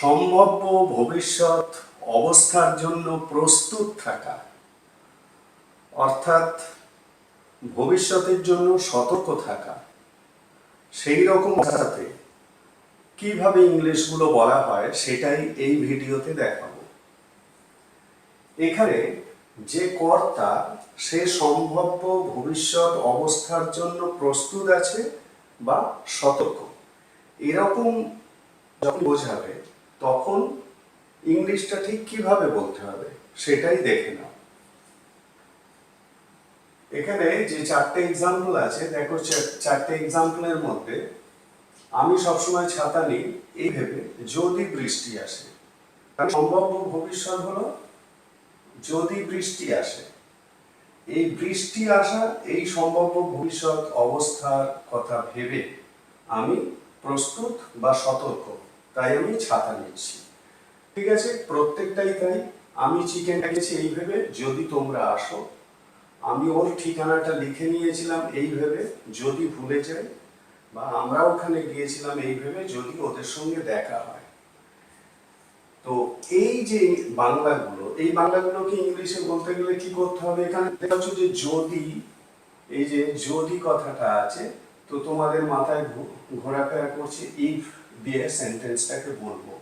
সম্ভাব্য ভবিষ্যৎ অবস্থার জন্য প্রস্তুত থাকা, অর্থাৎ ভবিষ্যতের জন্য সতর্ক থাকা। সেই রকম ভাষাতে কিভাবে ইংলিশগুলো বলা হয় সেটাই এই ভিডিওতে দেখাবো। এখানে যে কর্তা সে সম্ভাব্য ভবিষ্যৎ অবস্থার জন্য প্রস্তুত আছে বা সতর্ক, এরকম যখন বোঝাবে তখন ইংলিশটা ঠিক কিভাবে বলতে হবে সেটাই দেখে নাও। এখানে যে চারটে এক্সাম্পল আছে, দেখো চারটে এক্সাম্পলের মধ্যে আমি সবসময় ছাতা নিই এই ভেবে যদি বৃষ্টি আসে, কারণ সম্ভাব্য ভবিষ্যৎ হলো যদি বৃষ্টি আসে। এই বৃষ্টি আসা, এই সম্ভাব্য ভবিষ্যৎ অবস্থার কথা ভেবে আমি প্রস্তুত বা সতর্ক, তাই আমি ছাতা নিচ্ছি। ঠিক আছে, প্রত্যেকটাই তাই। আমি চিকেনটা গেছি এই ভেবে যদি তোমরা আসো, আমি ওর ঠিকানাটা লিখে নিয়েছিলাম এই ভেবে যদি ভুলে যাই, বা আমরা ওখানে গিয়েছিলাম এই ভেবে যদি ওদের সঙ্গে দেখা হয়। তো এই যে বাংলাগুলো, এই বাংলাগুলোকে ইংলিশে বলতে গেলে কি করতে হবে? এখানে দেখছ যে যদি, এই যে যদি কথাটা আছে, তো তোমাদের মাথায় ঘোরাফেরা করছে ইফ দিয়ে সেন্টেন্সটাকে বলবো,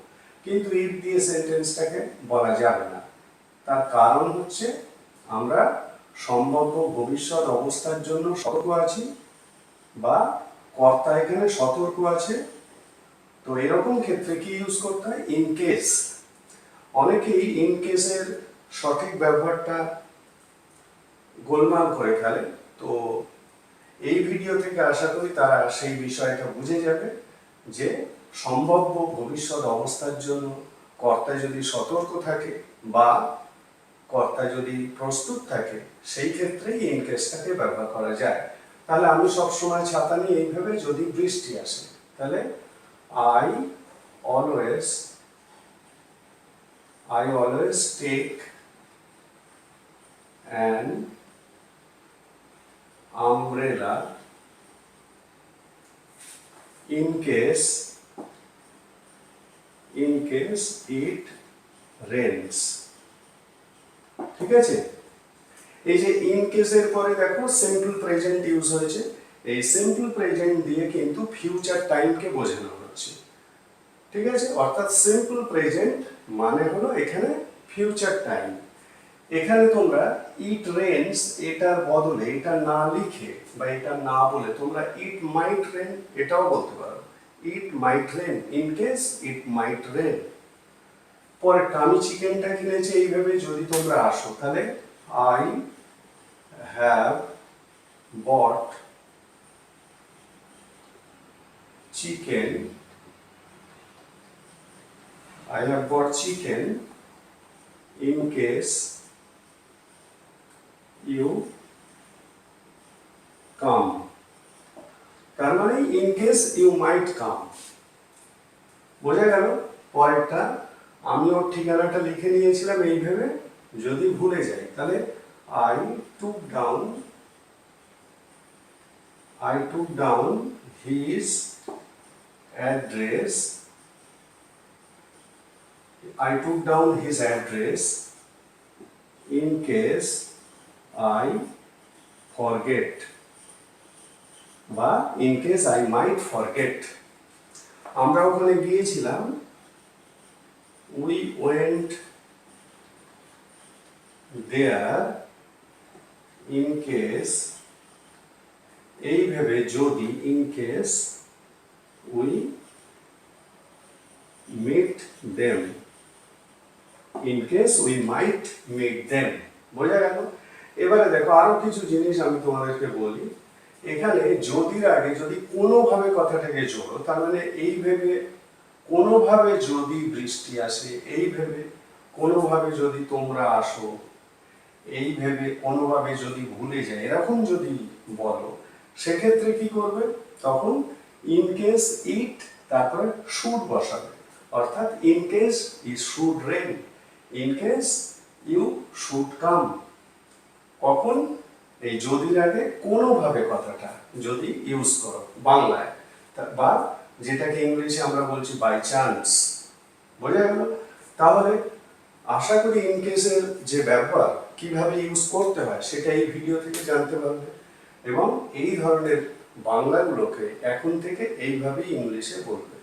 কিন্তু ইফ দিয়ে সেন্টেন্সটাকে বলা যাবে না। তার কারণ হচ্ছে আমরা সম্ভাব্য ভবিষ্যৎ অবস্থার জন্য সতর্ক আছি বা কর্তা এখানে সতর্ক আছে। তো এরকম ক্ষেত্রে কি ইউজ করতে হয়? In case. অনেকেই ইন কেসের সঠিক ব্যবহারটা গোলমাল করে ফেলে। তো এই ভিডিও থেকে আশা করি তারা সেই বিষয়টা বুঝে যাবে যে সম্ভাব্য ভবিষ্যৎ অবস্থার জন্য কর্তা যদি সতর্ক থাকে বা কর্তা যদি প্রস্তুত থাকে, সেই ক্ষেত্রে ইন কেসটাকে ব্যবহার করা যায়। তাহলে আমি সবসময় ছাতা নিয়ে এইভাবে যদি বৃষ্টি আসে, তাহলে I always take an umbrella in case it rains। ঠিক আছে, এই যে ইন কেসের পরে দেখো সিম্পল প্রেজেন্ট ইউজ হয়েছে। এই সিম্পল প্রেজেন্ট দিয়ে কিন্তু ফিউচার টাইমকে বোঝানো হচ্ছে। ঠিক আছে, অর্থাৎ সিম্পল প্রেজেন্ট মানে হলো এখানে ফিউচার টাইম। এখানে তোমরা ইট রেনস এটার বদলে এটা না লিখে বা এটা না বলে তোমরা ইট মাইট রেন এটাও বলতে পারো। It might rain, in case it might rain. পরে আমি চিকেনটা কিনেছি এইভাবে যদি তোমরা আসো, তাহলে I have bought chicken in case you come। তার মানে in case you might come। বোঝা গেল? পরেরটা আমি ওর ঠিকানাটা লিখে নিয়েছিলাম এই ভেবে যদি ভুলে যাই, তাহলে I took down his address in case I forget বা in case I might forget। আমরা ওখানে গিয়েছিলাম, we went there in case এই ভেবে যদি in case we meet them, in case we might meet them। বোঝা গেল? এবারে দেখো আরো কিছু জিনিস আমি তোমাদেরকে বলি। এখানে যদির আগে যদি কোনোভাবে কথাটাকে জোড়ো, তার মানে এই ভেবে কোনোভাবে যদি বৃষ্টি আসে, এই ভেবে কোনোভাবে যদি তোমরা আসো, এই ভেবে কোনোভাবে যদি ভুলে যায়, এরকম যদি বলো, সেক্ষেত্রে কি করবে? তখন ইন কেস ইট তারপরে শুড বসাবে, অর্থাৎ in case it should rain, in case you should come. কখন? এই যদির আগে কোনোভাবে কথাটা যদি ইউজ করো বাংলায়, বা যেটাকে ইংলিশে আমরা বলছি বাই চান্স। বোঝা গেল? তাহলে আশা করি ইন কেসের যে ব্যবহার কিভাবে ইউজ করতে হয় সেটা এই ভিডিও থেকে জানতে পারবে, এবং এই ধরনের বাংলাগুলোকে এখন থেকে এইভাবেই ইংলিশে বলবে।